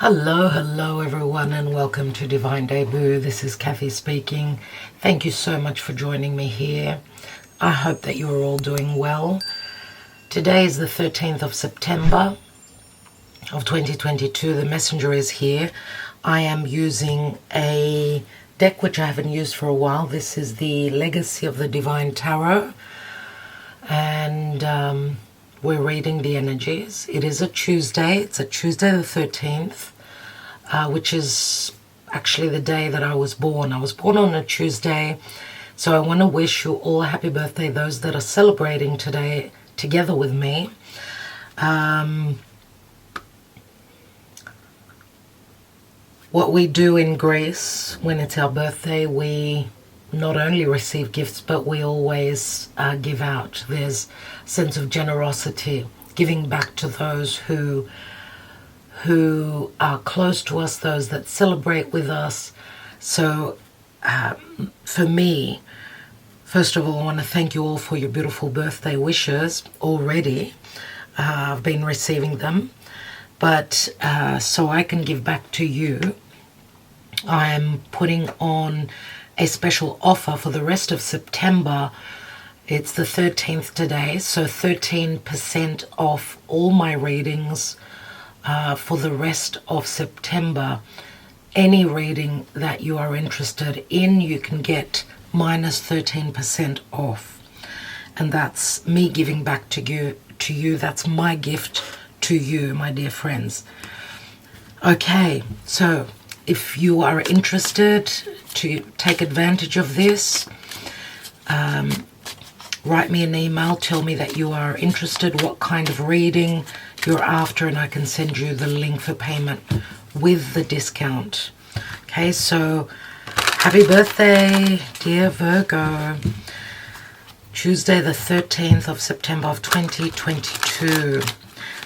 Hello everyone, and welcome to Divine Debut. This is Kathy speaking. Thank you so much for joining me here. I hope that you're all doing well. Today is the 13th of September of 2022. The messenger is here. I am using a deck which I haven't used for a while. This is the Legacy of the Divine Tarot, and we're reading the energies. It is a Tuesday. It's a Tuesday the 13th, which is actually the day that I was born. I was born on a Tuesday, so I want to wish you all a happy birthday, those that are celebrating today together with me. What we do in Greece when it's our birthday, we not only receive gifts, but we always give out. There's a sense of generosity, giving back to those who are close to us, those that celebrate with us. So for me, first of all, I want to thank you all for your beautiful birthday wishes already. I've been receiving them, but so I can give back to you, I am putting on a special offer for the rest of September. It's the 13th today, so 13% off all my readings for the rest of September. Any reading that you are interested in, you can get minus 13% off. And that's me giving back to you. That's my gift to you, my dear friends. Okay, so if you are interested to take advantage of this, write me an email, tell me that you are interested, what kind of reading you're after, and I can send you the link for payment with the discount. Okay, so happy birthday, dear Virgo. Tuesday the 13th of September of 2022.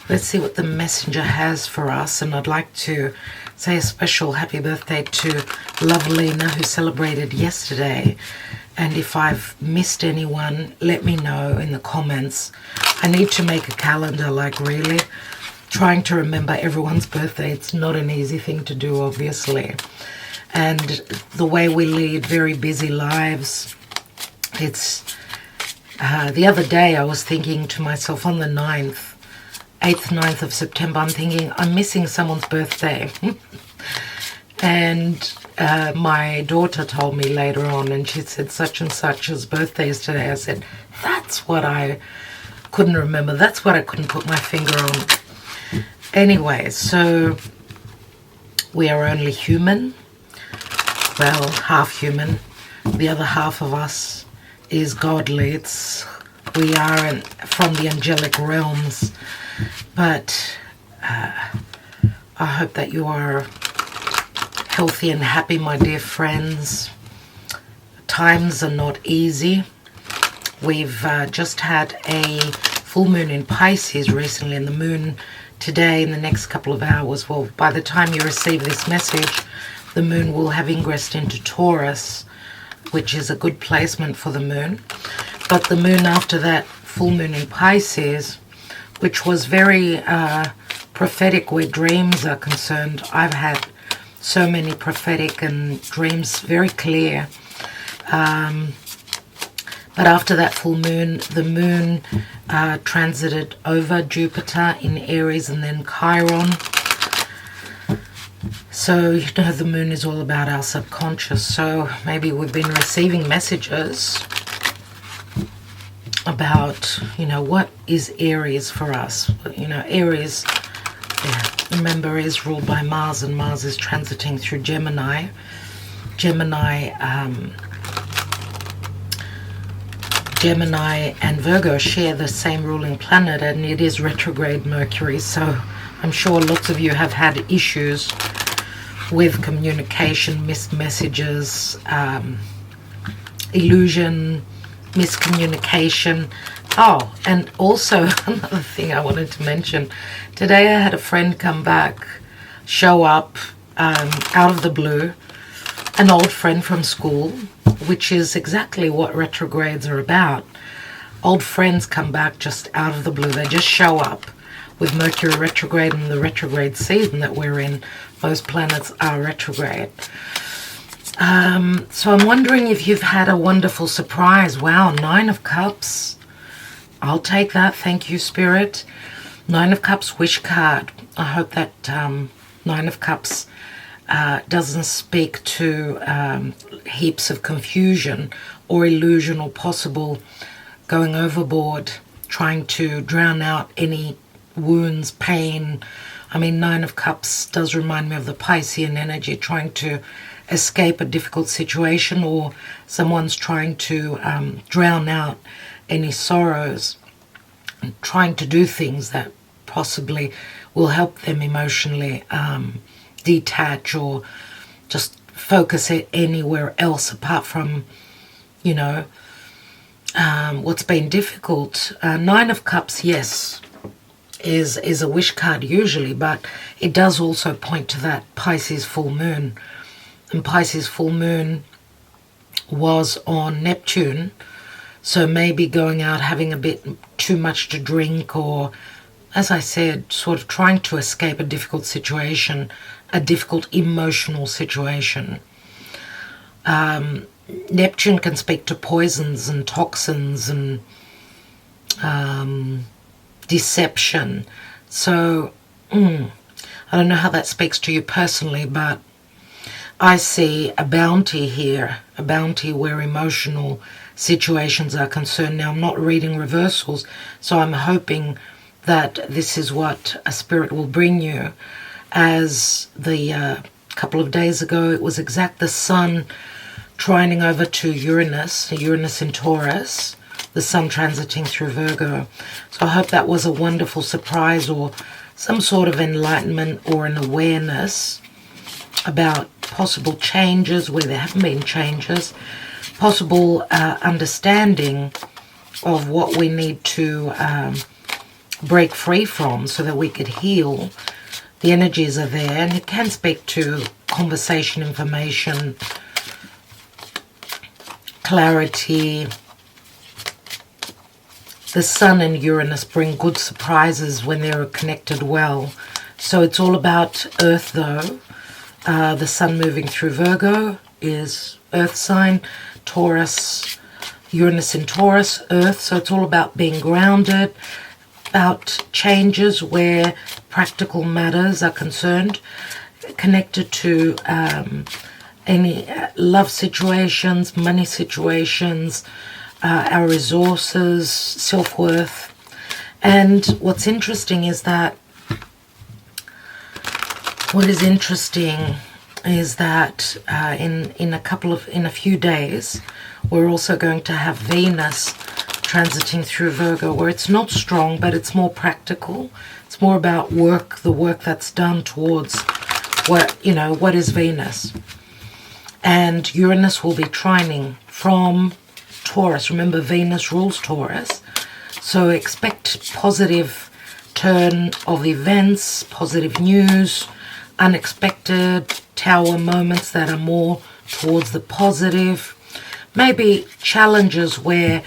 Let's see what the messenger has for us, and I'd like to say a special happy birthday to Love Lena, who celebrated yesterday. And if I've missed anyone, let me know in the comments. I need to make a calendar, like really. Trying to remember everyone's birthday, it's not an easy thing to do, obviously. And the way we lead very busy lives, it's... the other day I was thinking to myself on the 8th of September, I'm thinking, I'm missing someone's birthday. And my daughter told me later on, and she said such and such's birthday is today. I said, that's what I couldn't remember. That's what I couldn't put my finger on. Anyway, so we are only human. Well, half human. The other half of us is godly. We are from the angelic realms. But I hope that you are healthy and happy, my dear friends. Times are not easy. We've just had a full moon in Pisces recently, and the moon today in the next couple of hours, well, by the time you receive this message, the moon will have ingressed into Taurus, which is a good placement for the moon. But the moon after that full moon in Pisces, which was very prophetic where dreams are concerned. I've had so many prophetic and dreams very clear. But after that full moon, the moon transited over Jupiter in Aries and then Chiron. So, you know, the moon is all about our subconscious. So maybe we've been receiving messages about, you know, what is Aries for us. You know, Aries, remember, is ruled by Mars, and Mars is transiting through Gemini. Gemini and Virgo share the same ruling planet, and it is retrograde Mercury. So I'm sure lots of you have had issues with communication, missed messages, illusion, miscommunication. Oh, and also another thing I wanted to mention. Today I had a friend show up out of the blue, an old friend from school, which is exactly what retrogrades are about. Old friends come back just out of the blue. They just show up with Mercury retrograde and the retrograde season that we're in. Most planets are retrograde. So I'm wondering if you've had a wonderful surprise. Wow, 9 of Cups. I'll take that. Thank you, Spirit. 9 of Cups wish card. I hope that 9 of Cups doesn't speak to heaps of confusion or illusion or possible going overboard, trying to drown out any wounds, pain. I mean, 9 of Cups does remind me of the Piscean energy, trying to escape a difficult situation, or someone's trying to drown out any sorrows, and trying to do things that possibly will help them emotionally detach or just focus it anywhere else apart from, you know, what's been difficult. 9 of Cups, yes, is a wish card usually, but it does also point to that Pisces full moon. And Pisces full moon was on Neptune, so maybe going out having a bit too much to drink, or, as I said, sort of trying to escape a difficult situation, a difficult emotional situation. Neptune can speak to poisons and toxins and deception. So I don't know how that speaks to you personally, but I see a bounty here, a bounty where emotional situations are concerned. Now, I'm not reading reversals, so I'm hoping that this is what a spirit will bring you. As the couple of days ago, it was exact the sun trining over to Uranus in Taurus, the sun transiting through Virgo. So I hope that was a wonderful surprise, or some sort of enlightenment or an awareness about possible changes where there haven't been changes, possible understanding of what we need to break free from so that we could heal. The energies are there, and it can speak to conversation, information, clarity. The sun and Uranus bring good surprises when they're connected well. So it's all about Earth, though. The sun moving through Virgo is Earth sign, Taurus, Uranus in Taurus, Earth. So it's all about being grounded, about changes where practical matters are concerned, connected to any love situations, money situations, our resources, self-worth. And what's interesting is that in a few days we're also going to have Venus transiting through Virgo, where it's not strong, but it's more practical. It's more about work, the work that's done towards what is Venus. And Uranus will be trining from Taurus. Remember, Venus rules Taurus. So expect positive turn of events, positive news, unexpected tower moments that are more towards the positive. Maybe challenges where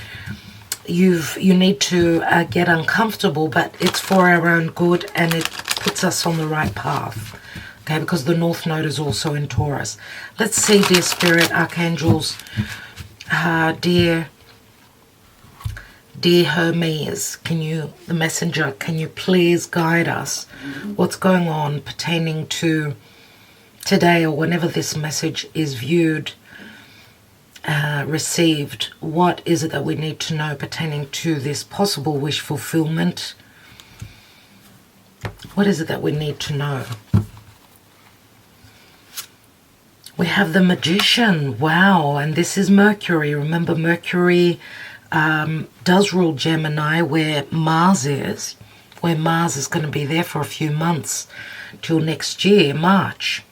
you need to get uncomfortable, but it's for our own good and it puts us on the right path. Okay, because the North Node is also in Taurus. Let's see, dear Spirit, Archangels, dear Hermes, the messenger, can you please guide us? What's going on pertaining to today, or whenever this message is viewed, received? What is it that we need to know pertaining to this possible wish fulfillment? What is it that we need to know? We have the Magician. Wow, and this is Mercury. Remember, Mercury does rule Gemini, where Mars is going to be there for a few months till next year, March.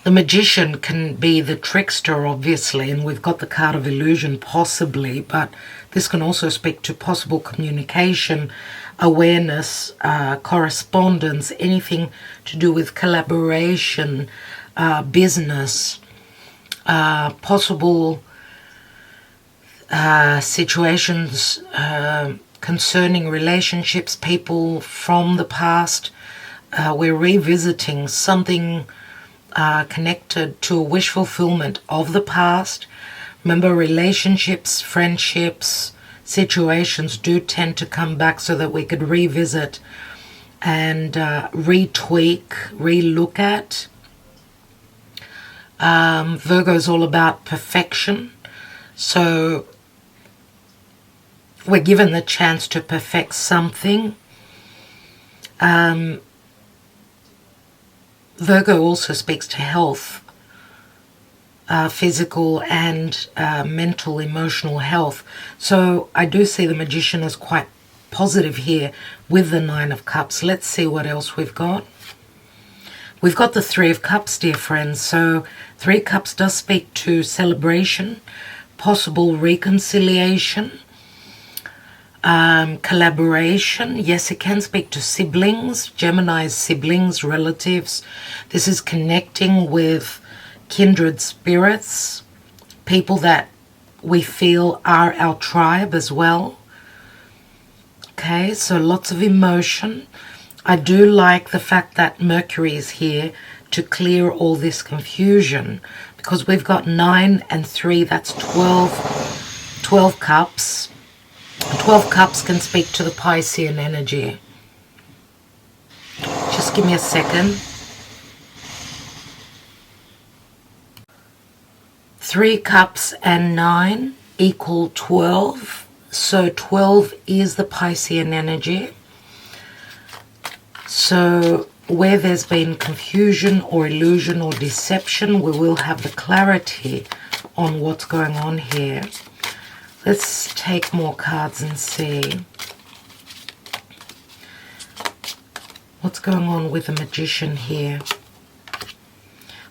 The Magician can be the trickster, obviously, and we've got the card of illusion, possibly, but this can also speak to possible communication, awareness, correspondence, anything to do with collaboration, business, possible situations concerning relationships, people from the past. We're revisiting something connected to a wish fulfillment of the past. Remember, relationships, friendships, situations do tend to come back so that we could revisit and retweak, relook at. Virgo is all about perfection. So we're given the chance to perfect something. Virgo also speaks to health, physical and mental, emotional health. So I do see the Magician as quite positive here with the Nine of Cups. Let's see what else we've got. We've got the Three of Cups, dear friends. So Three of Cups does speak to celebration, possible reconciliation, collaboration. Yes, it can speak to siblings, Gemini's siblings, relatives. This is connecting with kindred spirits, people that we feel are our tribe as well. Okay, so lots of emotion. I do like the fact that Mercury is here to clear all this confusion, because we've got 9 and 3, that's 12 cups. 12 cups can speak to the Piscean energy. Just give me a second. 3 cups and 9 equal 12. So 12 is the Piscean energy. So where there's been confusion or illusion or deception, we will have the clarity on what's going on here. Let's take more cards and see what's going on with the Magician here.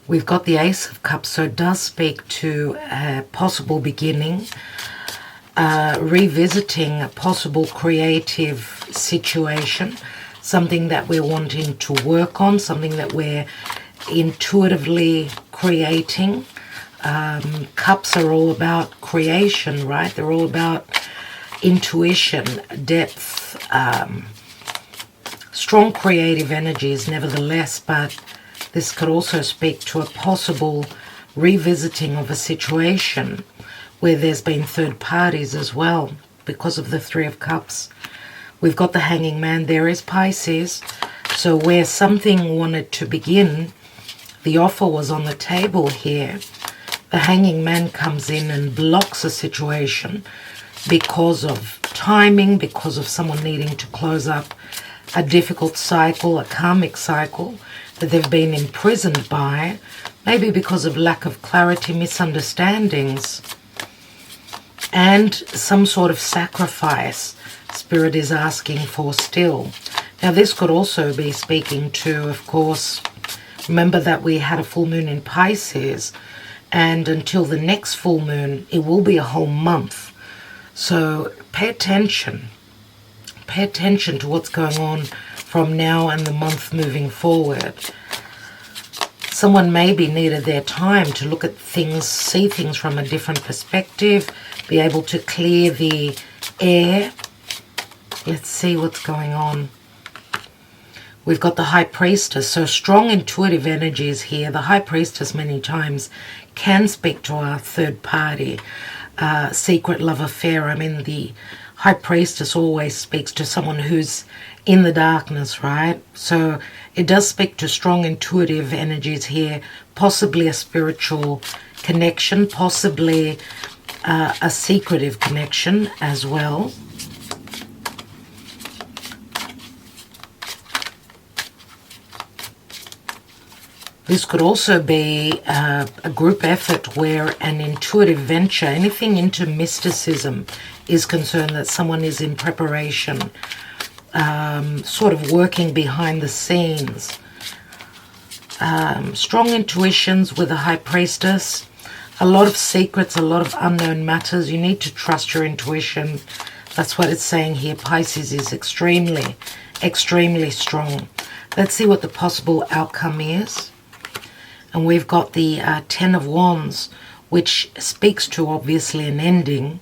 We've got the Ace of Cups, so it does speak to a possible beginning, revisiting a possible creative situation, something that we're wanting to work on, something that we're intuitively creating. Cups are all about creation, right? They're all about intuition, depth, strong creative energies nevertheless, but this could also speak to a possible revisiting of a situation where there's been third parties as well because of the Three of Cups. We've got the Hanging Man. There is Pisces. So where something wanted to begin, the offer was on the table here. The Hanging Man comes in and blocks a situation because of timing, because of someone needing to close up a difficult cycle, a karmic cycle that they've been imprisoned by, maybe because of lack of clarity, misunderstandings, and some sort of sacrifice Spirit is asking for still. Now this could also be speaking to, of course, remember that we had a full moon in Pisces, and until the next full moon, it will be a whole month. So pay attention. Pay attention to what's going on from now and the month moving forward. Someone maybe needed their time to look at things, see things from a different perspective, be able to clear the air. Let's see what's going on. We've got the High Priestess, so strong intuitive energies here. The High Priestess many times can speak to our third party, secret love affair. I mean, the High Priestess always speaks to someone who's in the darkness, right? So it does speak to strong intuitive energies here, possibly a spiritual connection, possibly a secretive connection as well. This could also be a group effort where an intuitive venture, anything into mysticism is concerned, that someone is in preparation, sort of working behind the scenes. Strong intuitions with a High Priestess, a lot of secrets, a lot of unknown matters. You need to trust your intuition. That's what it's saying here. Pisces is extremely, extremely strong. Let's see what the possible outcome is. And we've got the Ten of Wands, which speaks to obviously an ending.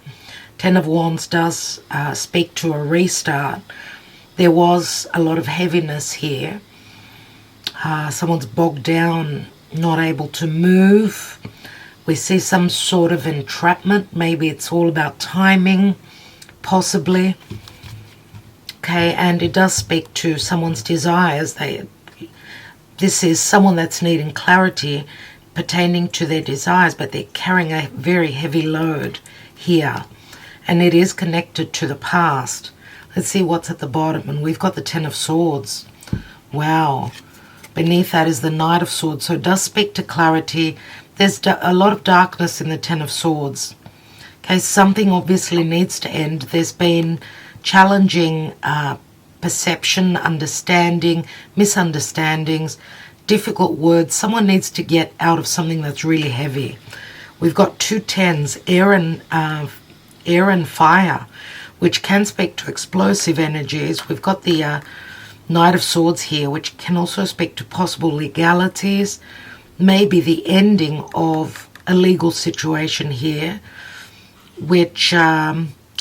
Ten of Wands does speak to a restart. There was a lot of heaviness here. Someone's bogged down, not able to move. We see some sort of entrapment. Maybe it's all about timing, possibly. Okay, and it does speak to someone's desires. This is someone that's needing clarity pertaining to their desires, but they're carrying a very heavy load here. And it is connected to the past. Let's see what's at the bottom. And we've got the Ten of Swords. Wow. Beneath that is the Knight of Swords. So it does speak to clarity. There's a lot of darkness in the Ten of Swords. Okay, something obviously needs to end. There's been challenging perception, understanding, misunderstandings, difficult words. Someone needs to get out of something that's really heavy. We've got two tens, air and fire, which can speak to explosive energies. We've got the Knight of Swords here, which can also speak to possible legalities, maybe the ending of a legal situation here, which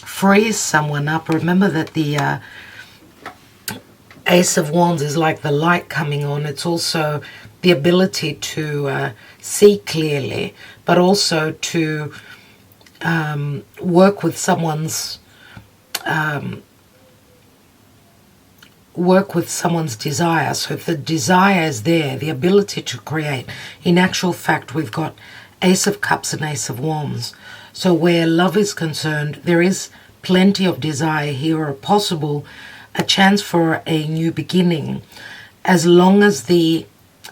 frees someone up. Remember that the Ace of Wands is like the light coming on. It's also the ability to see clearly, but also to work with someone's desire. So if the desire is there, the ability to create. In actual fact, we've got Ace of Cups and Ace of Wands. So where love is concerned, there is plenty of desire here, or a chance for a new beginning, as long as the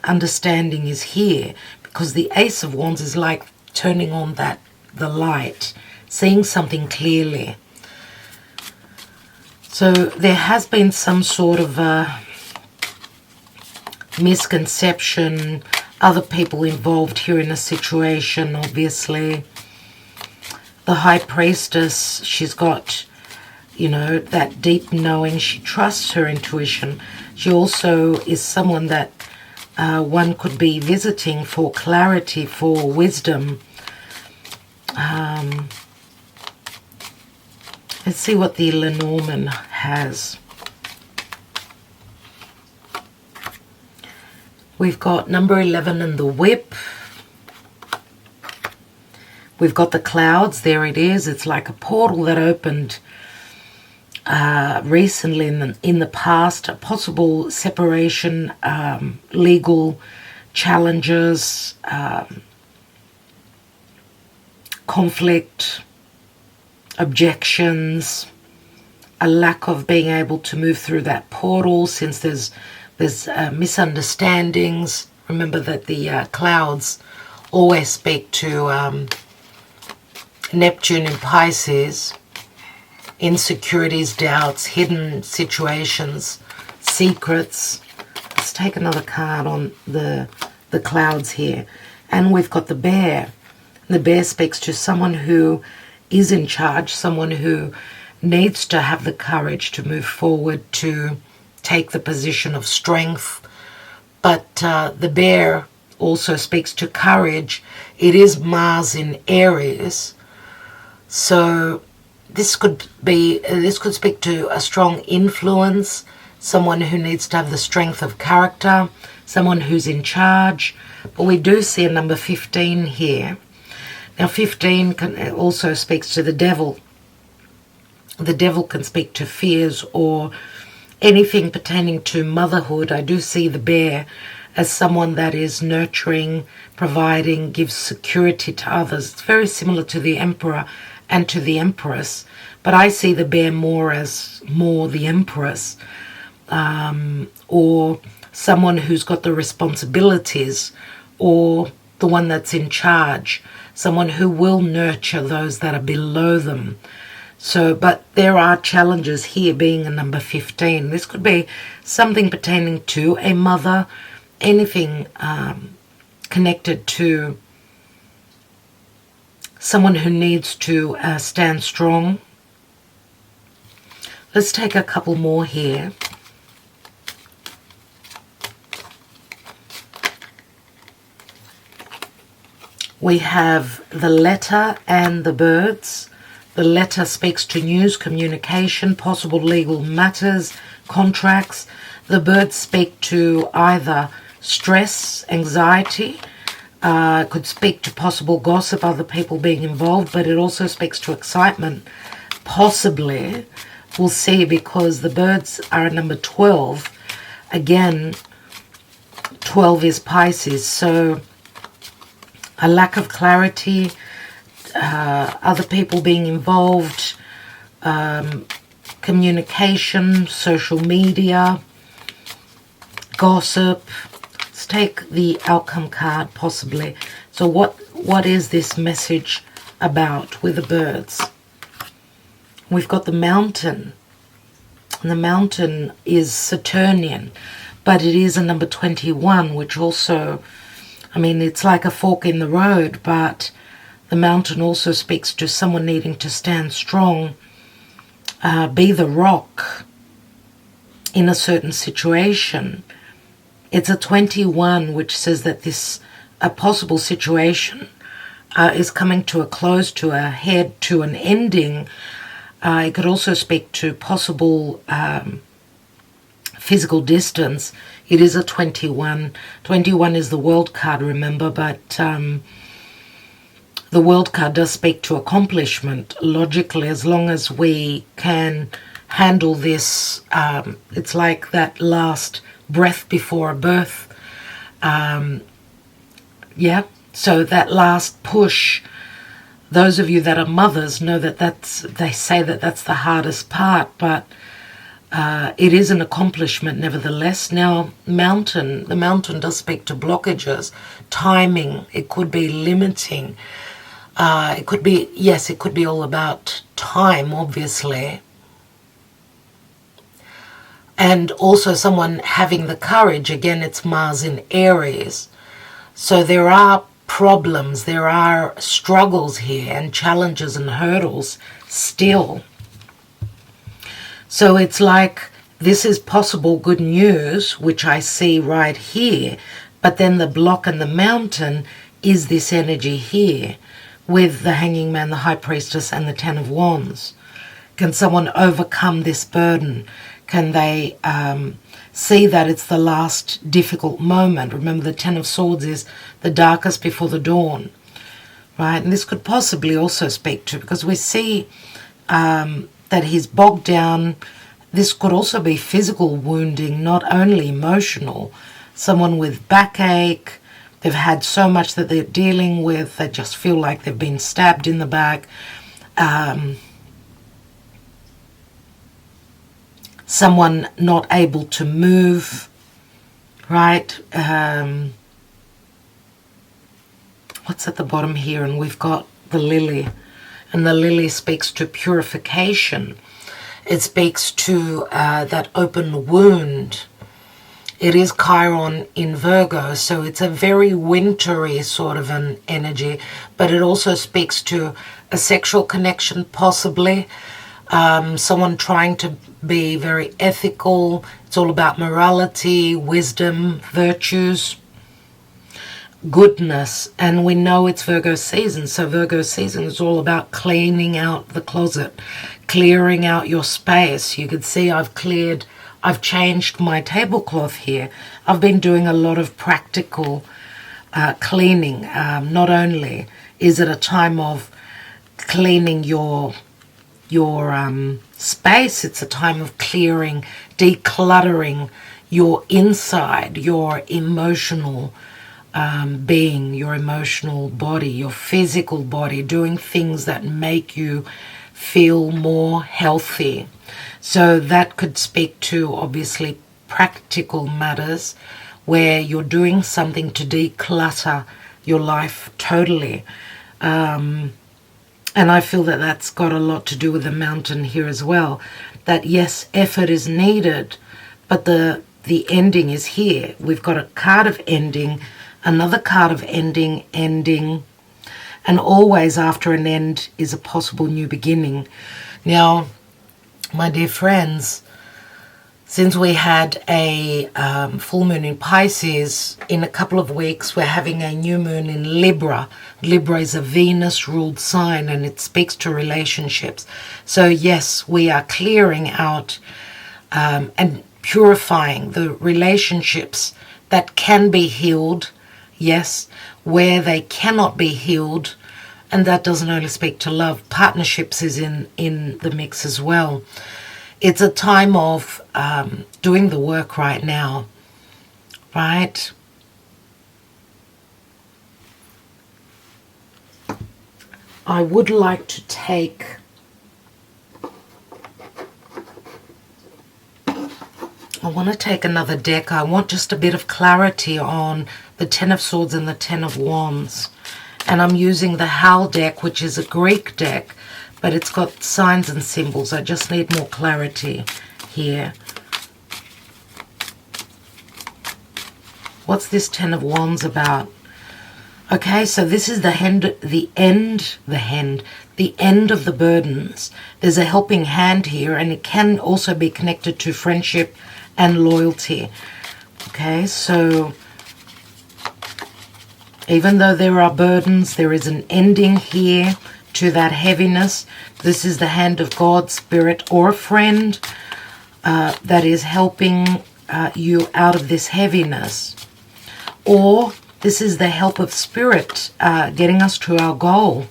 understanding is here, because the Ace of Wands is like turning on the light, seeing something clearly. So there has been some sort of misconception, other people involved here in a situation, obviously. The High Priestess, she's got, you know, that deep knowing. She trusts her intuition. She also is someone that one could be visiting for clarity, for wisdom. Let's see what the Lenormand has. We've got number 11 and the Whip. We've got the clouds. There it is. It's like a portal that opened recently in the past. A possible separation, legal challenges, conflict, objections, a lack of being able to move through that portal since there's misunderstandings. Remember that the clouds always speak to Neptune in Pisces, insecurities, doubts, hidden situations, secrets. Let's take another card on the clouds here. And we've got the Bear. The Bear speaks to someone who is in charge, someone who needs to have the courage to move forward, to take the position of strength. But the Bear also speaks to courage. It is Mars in Aries. So this could speak to a strong influence, someone who needs to have the strength of character, someone who's in charge. But we do see a number 15 here. Now 15 also speaks to the Devil. The Devil can speak to fears or anything pertaining to motherhood. I do see the Bear as someone that is nurturing, providing, gives security to others. It's very similar to the Emperor and to the Empress, but I see the Bear more as the Empress, or someone who's got the responsibilities, or the one that's in charge, someone who will nurture those that are below them. So, but there are challenges here, being a number 15. This could be something pertaining to a mother, anything connected to someone who needs to stand strong. Let's take a couple more here. We have the Letter and the Birds. The letter speaks to news, communication, possible legal matters, contracts. The birds speak to either stress, anxiety, could speak to possible gossip, other people being involved, but it also speaks to excitement, possibly. We'll see, because the birds are at number 12. Again, 12 is Pisces, so a lack of clarity, other people being involved, communication, social media, gossip. Let's take the outcome card, possibly. So what is this message about with the birds? We've got the mountain, and the mountain is Saturnian, but it is a number 21, which also, I mean, it's like a fork in the road, but the mountain also speaks to someone needing to stand strong, be the rock in a certain situation. It's a 21, which says that a possible situation is coming to a close, to a head, to an ending. It could also speak to possible physical distance. It is a 21. 21 is the world card, remember, but the world card does speak to accomplishment. Logically, as long as we can handle this, it's like that last breath before a birth. Yeah, so that last push. Those of you that are mothers know that they say that that's the hardest part, but it is an accomplishment nevertheless. Now, the mountain does speak to blockages, timing. It could be limiting. It could be, yes, it could be all about time, obviously. And also someone having the courage. Again, it's Mars in Aries. So there are problems, there are struggles here, and challenges and hurdles still. So it's like this is possible good news, which I see right here, but then the block and the mountain is this energy here with the Hanging Man, the High Priestess, and the Ten of Wands. Can someone overcome this burden? Can they see that it's the last difficult moment? Remember, the Ten of Swords is the darkest before the dawn, right? And this could possibly also speak to, because we see that he's bogged down. This could also be physical wounding, not only emotional. Someone with backache, they've had so much that they're dealing with, they just feel like they've been stabbed in the back. Someone not able to move, right? What's at the bottom here? And we've got the lily. And the lily speaks to purification. It speaks to that open wound. It is Chiron in Virgo, so it's a very wintry sort of an energy, but it also speaks to a sexual connection, possibly. Someone trying to be very ethical. It's all about morality, wisdom, virtues, goodness. And we know it's Virgo season, so Virgo season is all about cleaning out the closet, clearing out your space. You could see I've changed my tablecloth here. I've been doing a lot of practical cleaning. Not only is it a time of cleaning your space, it's a time of clearing, decluttering your inside, your emotional being, your emotional body, your physical body, doing things that make you feel more healthy. So that could speak to, obviously, practical matters where you're doing something to declutter your life totally. And I feel that that's got a lot to do with the mountain here as well. That, yes, effort is needed, but the ending is here. We've got a card of ending, another card of ending, and always after an end is a possible new beginning. Now, my dear friends, since we had a full moon in Pisces, in a couple of weeks we're having a new moon in Libra. Libra is a Venus-ruled sign, and it speaks to relationships. So yes, we are clearing out and purifying the relationships that can be healed, yes, where they cannot be healed. And that doesn't only speak to love. Partnerships is in the mix as well. It's a time of doing the work right now, right? I would like to take another deck. I want just a bit of clarity on the Ten of Swords and the Ten of Wands. And I'm using the Howl deck, which is a Greek deck, but it's got signs and symbols. I just need more clarity here. What's this Ten of Wands about? Okay, so this is the end of the burdens. There's a helping hand here, and it can also be connected to friendship and loyalty. Okay, so even though there are burdens, there is an ending here to that heaviness. This is the hand of God, Spirit, or a friend that is helping you out of this heaviness. Or this is the help of Spirit getting us to our goal.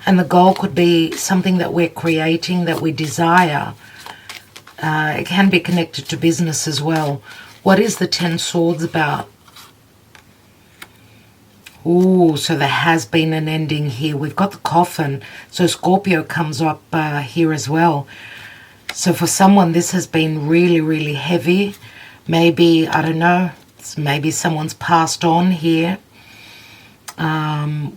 And the goal could be something that we're creating, that we desire. It can be connected to business as well. What is the Ten Swords about? Ooh, so there has been an ending here. We've got the coffin. So Scorpio comes up here as well. So for someone, this has been really, really heavy. Maybe, I don't know, maybe someone's passed on here,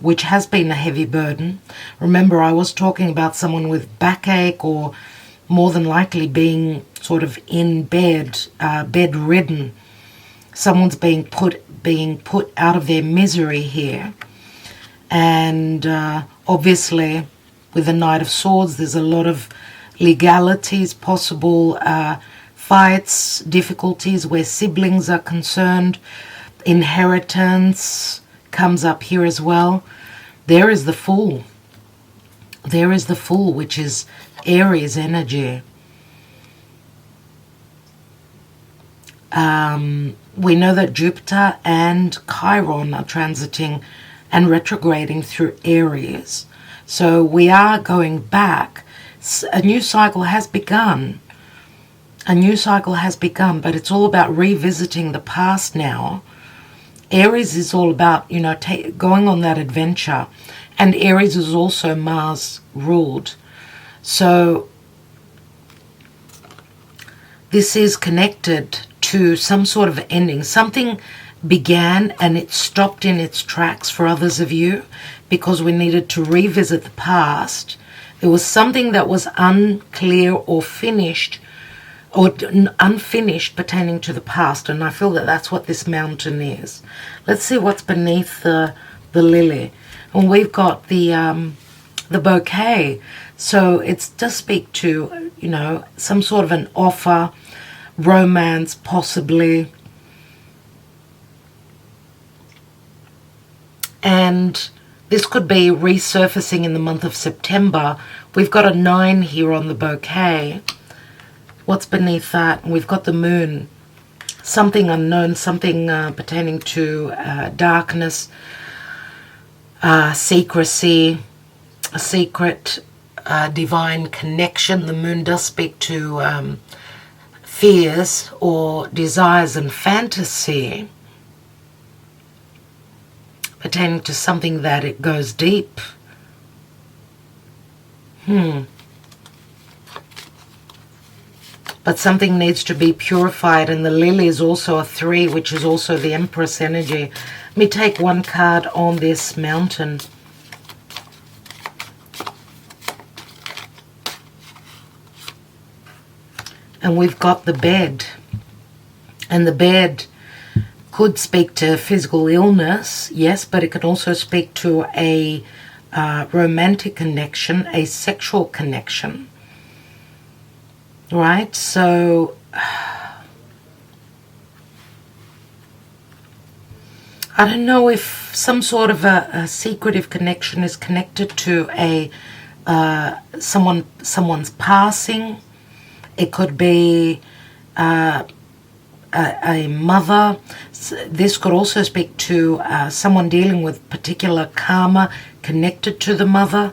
which has been a heavy burden. Remember, I was talking about someone with backache, or more than likely being sort of in bed, bedridden. Someone's being put out of their misery here. And obviously, with the Knight of Swords, there's a lot of legalities, possible fights, difficulties where siblings are concerned. Inheritance comes up here as well. There is the Fool. There is the Fool, which is Aries energy. We know that Jupiter and Chiron are transiting and retrograding through Aries. So we are going back. A new cycle has begun. A new cycle has begun, but it's all about revisiting the past now. Aries is all about, you know, going on that adventure. And Aries is also Mars ruled. So this is connected to some sort of ending. Something began and it stopped in its tracks for others of you because we needed to revisit the past. There was something that was unclear or finished or unfinished pertaining to the past, and I feel that that's what this mountain is. Let's see what's beneath the lily. And we've got the bouquet. So it does speak to, you know, some sort of an offer, romance possibly. And this could be resurfacing in the month of September. We've got a 9 here on the bouquet. What's beneath that? And we've got the moon. Something unknown, something pertaining to darkness, secrecy, a secret divine connection. The moon does speak to fears or desires and fantasy pertaining to something that it goes deep. But something needs to be purified, and the lily is also a 3, which is also the Empress energy. Let me take one card on this mountain. And we've got the bed. And the bed could speak to physical illness, yes, but it could also speak to a romantic connection, a sexual connection. Right? So I don't know if some sort of a secretive connection is connected to someone's passing. It could be a mother. This could also speak to someone dealing with particular karma connected to the mother.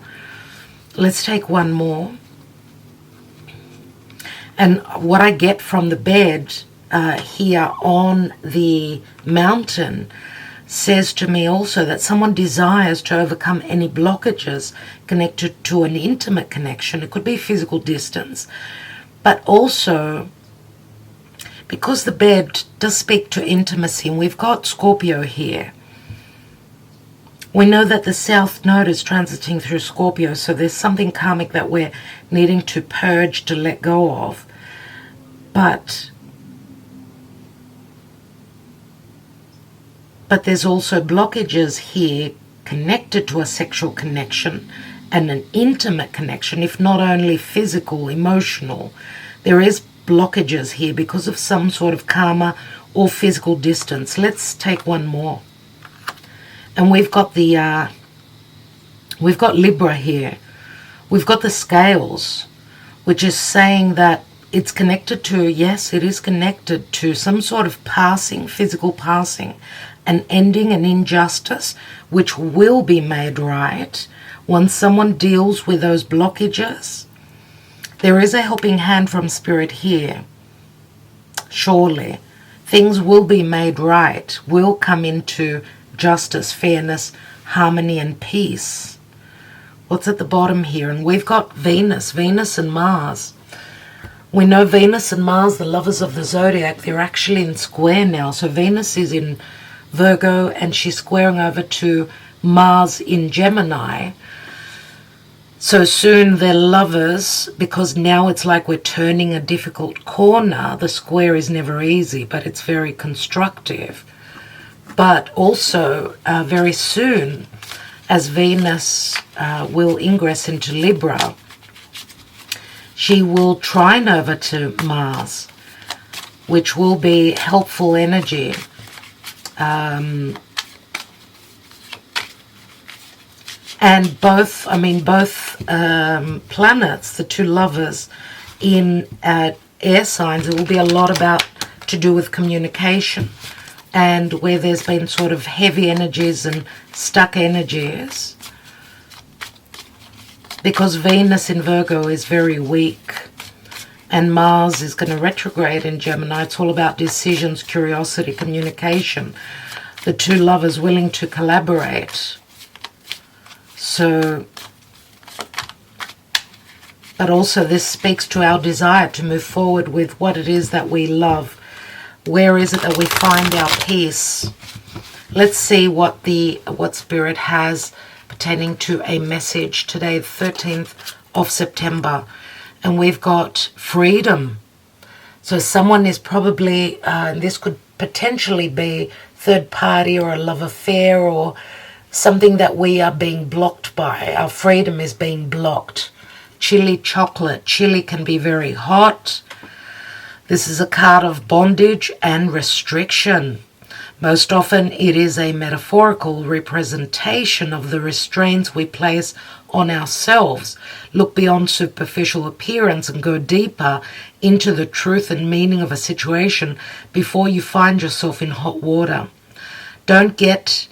Let's take one more. And what I get from the bed here on the mountain says to me also that someone desires to overcome any blockages connected to an intimate connection. It could be physical distance, but also because the bed does speak to intimacy, and we've got Scorpio here. We know that the South Node is transiting through Scorpio, so there's something karmic that we're needing to purge, to let go of. But there's also blockages here connected to a sexual connection and an intimate connection, if not only physical, emotional. There is blockages here because of some sort of karma or physical distance. Let's take one more. And we've got Libra here. We've got the scales, which is saying that it's connected to, yes, it is connected to some sort of passing, physical passing, an ending, an injustice, which will be made right once someone deals with those blockages. There is a helping hand from Spirit here. Surely, things will be made right, will come into justice, fairness, harmony, and peace. What's at the bottom here? And we've got Venus and Mars. We know Venus and Mars, the lovers of the zodiac, they're actually in square now. So Venus is in Virgo and she's squaring over to Mars in Gemini. So soon they're lovers, because now it's like we're turning a difficult corner. The square is never easy, but it's very constructive. But also very soon, as Venus will ingress into Libra, she will trine over to Mars, which will be helpful energy. And both planets, the two lovers in air signs, it will be a lot about to do with communication, and where there's been sort of heavy energies and stuck energies, because Venus in Virgo is very weak and Mars is going to retrograde in Gemini. It's all about decisions, curiosity, communication. The two lovers willing to collaborate. So, but also this speaks to our desire to move forward with what it is that we love. Where is it that we find our peace? Let's see what Spirit has pertaining to a message today, the 13th of September. And we've got freedom. So someone is probably, this could potentially be third party or a love affair or something that we are being blocked by. Our freedom is being blocked. Chili chocolate. Chili can be very hot. This is a card of bondage and restriction. Most often it is a metaphorical representation of the restraints we place on ourselves. Look beyond superficial appearance and go deeper into the truth and meaning of a situation before you find yourself in hot water. Don't forget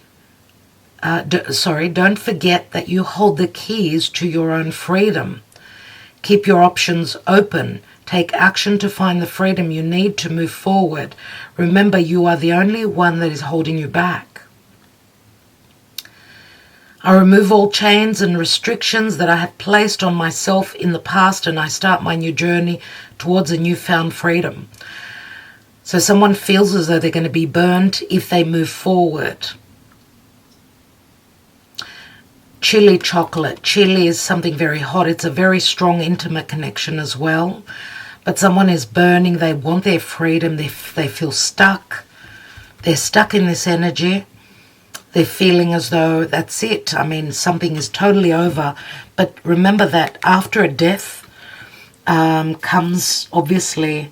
that you hold the keys to your own freedom. Keep your options open. Take action to find the freedom you need to move forward. Remember, you are the only one that is holding you back. I remove all chains and restrictions that I have placed on myself in the past, and I start my new journey towards a newfound freedom. So someone feels as though they're going to be burned if they move forward. Chili chocolate. Chili is something very hot. It's a very strong, intimate connection as well. But someone is burning. They want their freedom. They feel stuck. They're stuck in this energy. They're feeling as though that's it. I mean, something is totally over. But remember that after a death comes, obviously,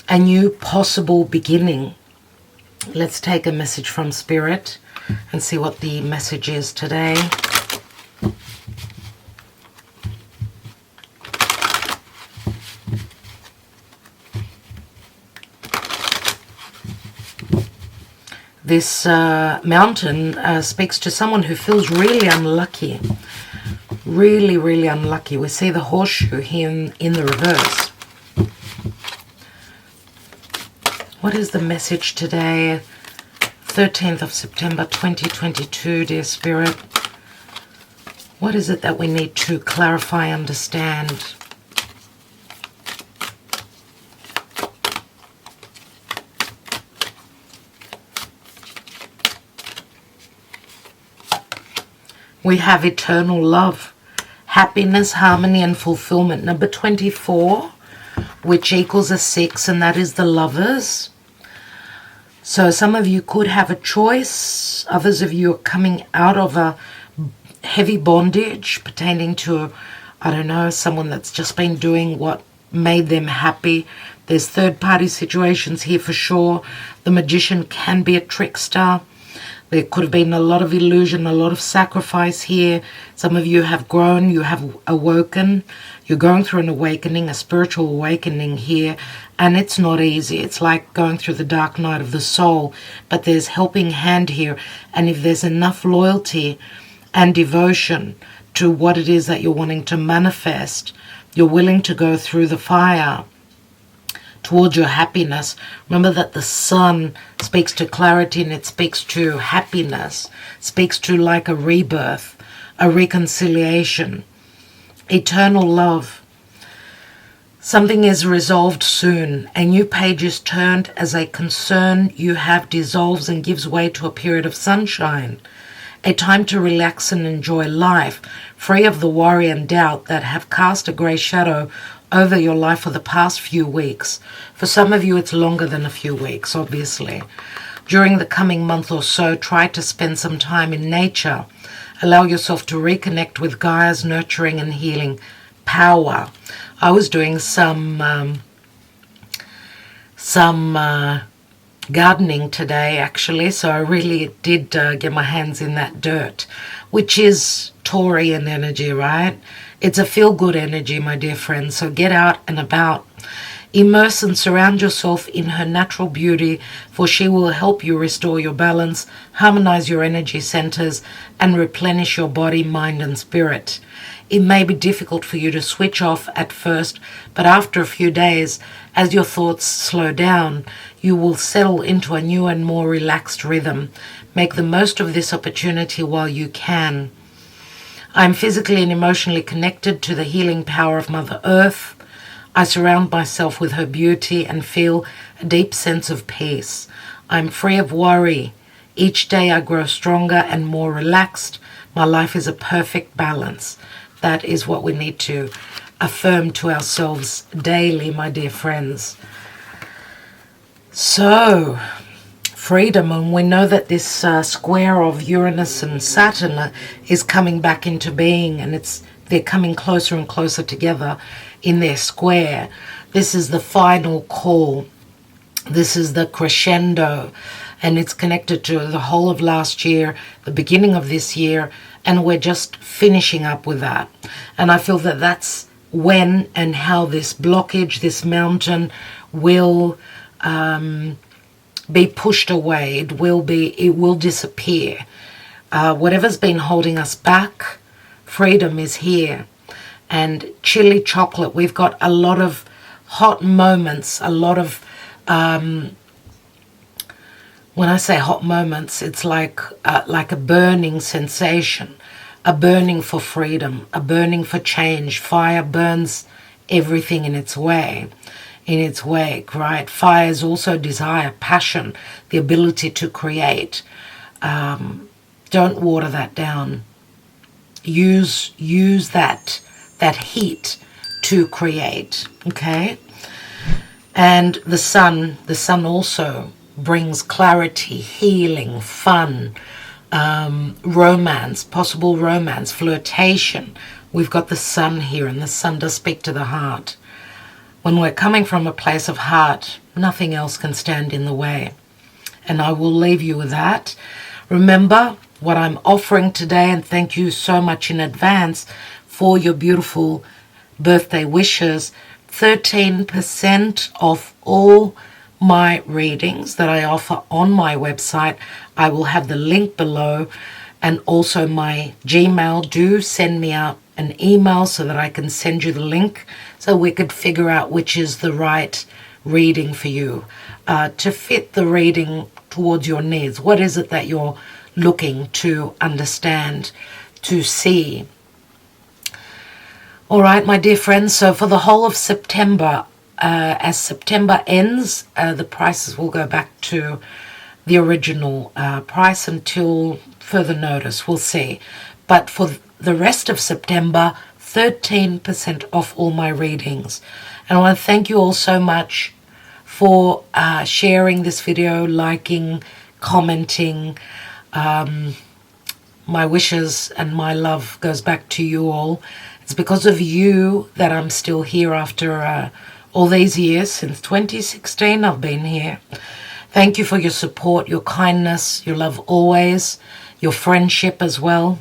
a new possible beginning. Let's take a message from Spirit and see what the message is today. This mountain speaks to someone who feels really unlucky. Really, really unlucky. We see the horseshoe here in the reverse. What is the message today? 13th of September 2022, dear Spirit. What is it that we need to clarify, understand? We have eternal love, happiness, harmony, and fulfillment. Number 24, which equals a 6, and that is the Lovers. So some of you could have a choice. Others of you are coming out of a heavy bondage pertaining to, I don't know, someone that's just been doing what made them happy. There's third-party situations here for sure. The Magician can be a trickster. There could have been a lot of illusion, a lot of sacrifice here. Some of you have grown, you have awoken. You're going through an awakening, a spiritual awakening here, and it's not easy. It's like going through the dark night of the soul, but there's helping hand here. And if there's enough loyalty and devotion to what it is that you're wanting to manifest, you're willing to go through the fire towards your happiness. Remember that the sun speaks to clarity, and it speaks to happiness, speaks to like a rebirth, a reconciliation, eternal love. Something is resolved soon. A new page is turned as a concern you have dissolves and gives way to a period of sunshine. A time to relax and enjoy life, free of the worry and doubt that have cast a grey shadow over your life for the past few weeks. For some of you, it's longer than a few weeks, obviously. During the coming month or so, try to spend some time in nature. Allow yourself to reconnect with Gaia's nurturing and healing power. I was doing some gardening today, actually, so I really did get my hands in that dirt, which is Taurian energy, right? It's a feel-good energy, my dear friends, so get out and about. Immerse and surround yourself in her natural beauty, for she will help you restore your balance, harmonize your energy centers, and replenish your body, mind, and spirit. It may be difficult for you to switch off at first, but after a few days, as your thoughts slow down, you will settle into a new and more relaxed rhythm. Make the most of this opportunity while you can. I'm physically and emotionally connected to the healing power of Mother Earth. I surround myself with her beauty and feel a deep sense of peace. I'm free of worry. Each day I grow stronger and more relaxed. My life is a perfect balance. That is what we need to affirm to ourselves daily, my dear friends. So, freedom, and we know that this square of Uranus and Saturn is coming back into being, and they're coming closer and closer together in their square. This is the final call. This is the crescendo, and it's connected to the whole of last year, the beginning of this year, and we're just finishing up with that. And I feel that that's when and how this blockage, this mountain will be pushed away. It will disappear. Whatever's been holding us back, freedom is here. And chili chocolate, we've got a lot of hot moments, a lot of, when I say hot moments, it's like a burning sensation, a burning for freedom, a burning for change. Fire burns everything in its way. In its wake, right? Fire is also desire, passion, the ability to create. Don't water that down. Use that heat to create, okay? And the sun also brings clarity, healing, fun, romance, possible romance, flirtation. We've got the sun here, and the sun does speak to the heart. When we're coming from a place of heart, nothing else can stand in the way. And I will leave you with that. Remember what I'm offering today, and thank you so much in advance for your beautiful birthday wishes. 13% off all my readings that I offer on my website. I will have the link below, and also my Gmail. Do send me out an email so that I can send you the link so we could figure out which is the right reading for you, to fit the reading towards your needs. What is it that you're looking to understand, to see? All right, my dear friends, so for the whole of September, as September ends, the prices will go back to the original price until further notice. We'll see. But for the rest of September, 13% off all my readings. And I want to thank you all so much for sharing this video, liking, commenting. My wishes and my love goes back to you all. It's because of you that I'm still here after all these years. Since 2016 I've been here. Thank you for your support, your kindness, your love always, your friendship as well.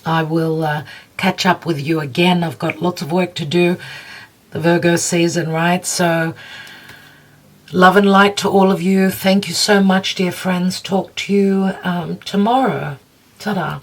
I will catch up with you again. I've got lots of work to do. The Virgo season, right? So love and light to all of you. Thank you so much, dear friends. Talk to you tomorrow. Ta-da.